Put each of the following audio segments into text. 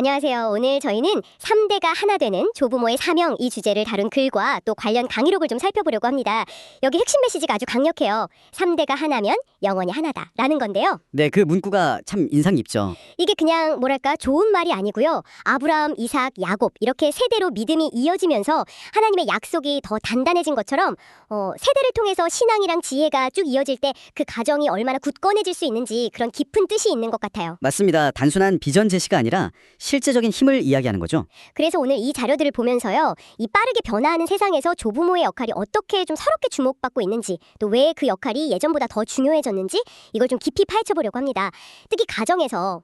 안녕하세요. 오늘 저희는 3대가 하나 되는 조부모의 사명 이 주제를 다룬 글과 또 관련 강의록을 좀 살펴보려고 합니다. 여기 핵심 메시지가 아주 강력해요. 3대가 하나면 영원히 하나다 라는 건데요. 네, 그 문구가 참 인상 깊죠. 이게 그냥 뭐랄까 좋은 말이 아니고요. 아브라함, 이삭, 야곱 이렇게 세대로 믿음이 이어지면서 하나님의 약속이 더 단단해진 것처럼 세대를 통해서 신앙이랑 지혜가 쭉 이어질 때 그 가정이 얼마나 굳건해질 수 있는지 그런 깊은 뜻이 있는 것 같아요. 맞습니다. 단순한 비전 제시가 아니라 실제적인 힘을 이야기하는 거죠. 그래서 오늘 이 자료들을 보면서요. 이 빠르게 변화하는 세상에서 조부모의 역할이 어떻게 좀 새롭게 주목받고 있는지 또 왜 그 역할이 예전보다 더 중요해졌는지 이걸 좀 깊이 파헤쳐보려고 합니다. 특히 가정에서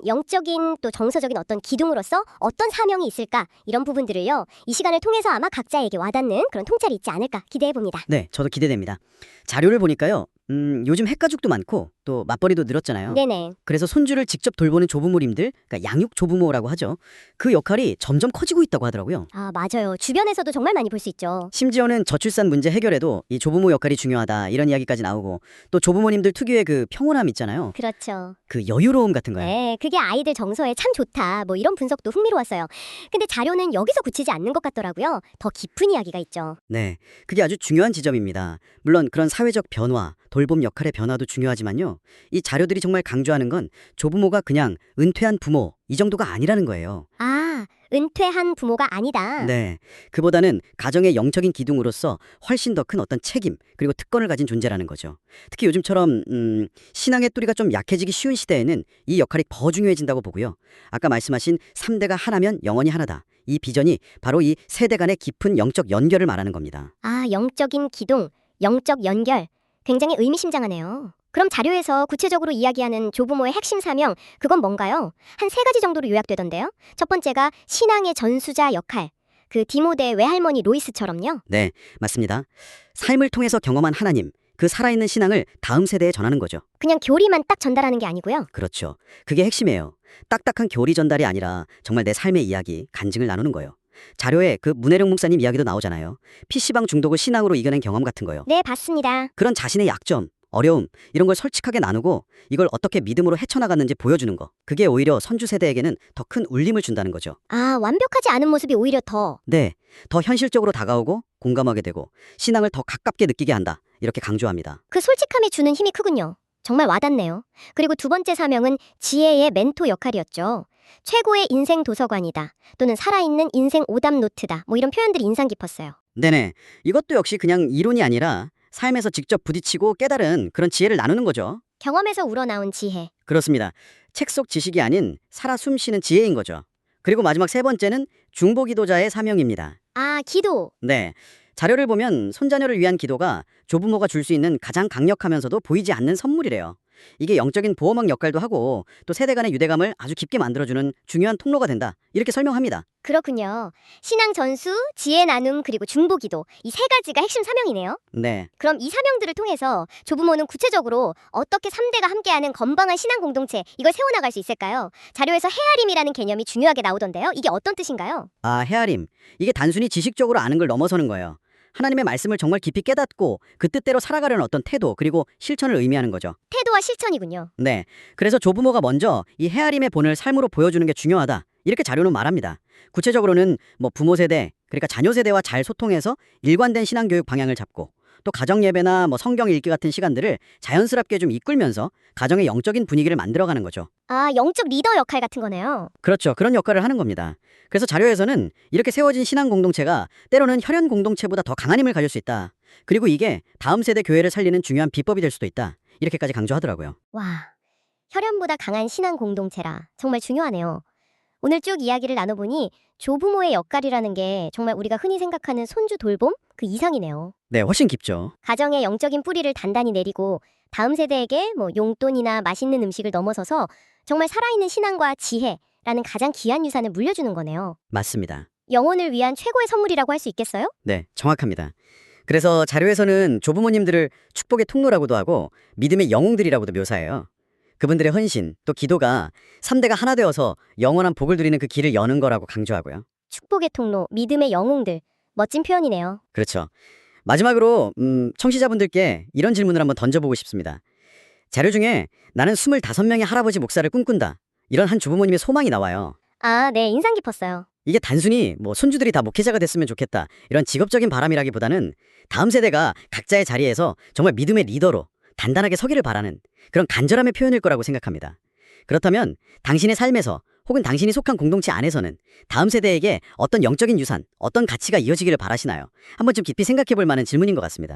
영적인 또 정서적인 어떤 기둥으로서 어떤 사명이 있을까 이런 부분들을요. 이 시간을 통해서 아마 각자에게 와닿는 그런 통찰이 있지 않을까 기대해봅니다. 네, 저도 기대됩니다. 자료를 보니까요. 요즘 핵가족도 많고 또 맞벌이도 늘었잖아요. 네네. 그래서 손주를 직접 돌보는 조부모님들, 그러니까 양육 조부모라고 하죠. 그 역할이 점점 커지고 있다고 하더라고요. 아, 맞아요. 주변에서도 정말 많이 볼 수 있죠. 심지어는 저출산 문제 해결에도 이 조부모 역할이 중요하다 이런 이야기까지 나오고 또 조부모님들 특유의 그 평온함 있잖아요. 그렇죠. 그 여유로움 같은 거요. 네, 그게 아이들 정서에 참 좋다. 뭐 이런 분석도 흥미로웠어요. 근데 자료는 여기서 그치지 않는 것 같더라고요. 더 깊은 이야기가 있죠. 네, 그게 아주 중요한 지점입니다. 물론 그런 사회적 변화, 돌봄 역할의 변화도 중요하지만요. 이 자료들이 정말 강조하는 건 조부모가 그냥 은퇴한 부모 이 정도가 아니라는 거예요. 아, 은퇴한 부모가 아니다. 네, 그보다는 가정의 영적인 기둥으로서 훨씬 더 큰 어떤 책임 그리고 특권을 가진 존재라는 거죠. 특히 요즘처럼 신앙의 뿌리가 좀 약해지기 쉬운 시대에는 이 역할이 더 중요해진다고 보고요. 아까 말씀하신 3대가 하나면 영원히 하나다. 이 비전이 바로 이 세대 간의 깊은 영적 연결을 말하는 겁니다. 아, 영적인 기둥, 영적 연결. 굉장히 의미심장하네요. 그럼 자료에서 구체적으로 이야기하는 조부모의 핵심 사명, 그건 뭔가요? 한 3가지 정도로 요약되던데요. 첫 번째가 신앙의 전수자 역할. 그 디모데 외할머니 로이스처럼요. 네, 맞습니다. 삶을 통해서 경험한 하나님, 그 살아있는 신앙을 다음 세대에 전하는 거죠. 그냥 교리만 딱 전달하는 게 아니고요. 그렇죠. 그게 핵심이에요. 딱딱한 교리 전달이 아니라 정말 내 삶의 이야기, 간증을 나누는 거예요. 자료에 그 문혜령 목사님 이야기도 나오잖아요. PC방 중독을 신앙으로 이겨낸 경험 같은 거요. 네, 봤습니다. 그런 자신의 약점, 어려움 이런 걸 솔직하게 나누고 이걸 어떻게 믿음으로 헤쳐나갔는지 보여주는 거. 그게 오히려 선주 세대에게는 더 큰 울림을 준다는 거죠. 아, 완벽하지 않은 모습이 오히려 더. 네, 더 현실적으로 다가오고 공감하게 되고 신앙을 더 가깝게 느끼게 한다. 이렇게 강조합니다. 그 솔직함이 주는 힘이 크군요. 정말 와닿네요. 그리고 두 번째 사명은 지혜의 멘토 역할이었죠. 최고의 인생 도서관이다. 또는 살아있는 인생 오답 노트다. 뭐 이런 표현들이 인상 깊었어요. 네네, 이것도 역시 그냥 이론이 아니라 삶에서 직접 부딪히고 깨달은 그런 지혜를 나누는 거죠. 경험에서 우러나온 지혜. 그렇습니다. 책 속 지식이 아닌 살아 숨쉬는 지혜인 거죠. 그리고 마지막 세 번째는 중보기도자의 사명입니다. 아, 기도. 네, 자료를 보면 손자녀를 위한 기도가 조부모가 줄 수 있는 가장 강력하면서도 보이지 않는 선물이래요. 이게 영적인 보호막 역할도 하고 또 세대 간의 유대감을 아주 깊게 만들어주는 중요한 통로가 된다. 이렇게 설명합니다. 그렇군요. 신앙 전수, 지혜 나눔, 그리고 중보기도. 이 3가지가 핵심 사명이네요. 네, 그럼 이 사명들을 통해서 조부모는 구체적으로 어떻게 3대가 함께하는 건강한 신앙 공동체 이걸 세워나갈 수 있을까요? 자료에서 헤아림이라는 개념이 중요하게 나오던데요. 이게 어떤 뜻인가요? 아, 헤아림. 이게 단순히 지식적으로 아는 걸 넘어서는 거예요. 하나님의 말씀을 정말 깊이 깨닫고 그 뜻대로 살아가려는 어떤 태도 그리고 실천을 의미하는 거죠. 태도와 실천이군요. 네, 그래서 조부모가 먼저 이 헤아림의 본을 삶으로 보여주는 게 중요하다. 이렇게 자료는 말합니다. 구체적으로는 뭐 부모 세대, 그러니까 자녀 세대와 잘 소통해서 일관된 신앙교육 방향을 잡고 또 가정 예배나 뭐 성경 읽기 같은 시간들을 자연스럽게 좀 이끌면서 가정의 영적인 분위기를 만들어가는 거죠. 아, 영적 리더 역할 같은 거네요. 그렇죠. 그런 역할을 하는 겁니다. 그래서 자료에서는 이렇게 세워진 신앙 공동체가 때로는 혈연 공동체보다 더 강한 힘을 가질 수 있다. 그리고 이게 다음 세대 교회를 살리는 중요한 비법이 될 수도 있다. 이렇게까지 강조하더라고요. 와, 혈연보다 강한 신앙 공동체라. 정말 중요하네요. 오늘 쭉 이야기를 나눠보니 조부모의 역할이라는 게 정말 우리가 흔히 생각하는 손주 돌봄 그 이상이네요. 네, 훨씬 깊죠. 가정의 영적인 뿌리를 단단히 내리고 다음 세대에게 뭐 용돈이나 맛있는 음식을 넘어서서 정말 살아있는 신앙과 지혜라는 가장 귀한 유산을 물려주는 거네요. 맞습니다. 영혼을 위한 최고의 선물이라고 할 수 있겠어요? 네, 정확합니다. 그래서 자료에서는 조부모님들을 축복의 통로라고도 하고 믿음의 영웅들이라고도 묘사해요. 그분들의 헌신, 또 기도가 3대가 하나 되어서 영원한 복을 누리는 그 길을 여는 거라고 강조하고요. 축복의 통로, 믿음의 영웅들. 멋진 표현이네요. 그렇죠. 마지막으로 청취자분들께 이런 질문을 한번 던져보고 싶습니다. 자료 중에 나는 25명의 할아버지 목사를 꿈꾼다. 이런 한 조부모님의 소망이 나와요. 아, 네, 인상 깊었어요. 이게 단순히 뭐 손주들이 다 목회자가 됐으면 좋겠다 이런 직업적인 바람이라기보다는 다음 세대가 각자의 자리에서 정말 믿음의 리더로 단단하게 서기를 바라는 그런 간절함의 표현일 거라고 생각합니다. 그렇다면 당신의 삶에서 혹은 당신이 속한 공동체 안에서는 다음 세대에게 어떤 영적인 유산, 어떤 가치가 이어지기를 바라시나요? 한번 좀 깊이 생각해 볼 만한 질문인 것 같습니다.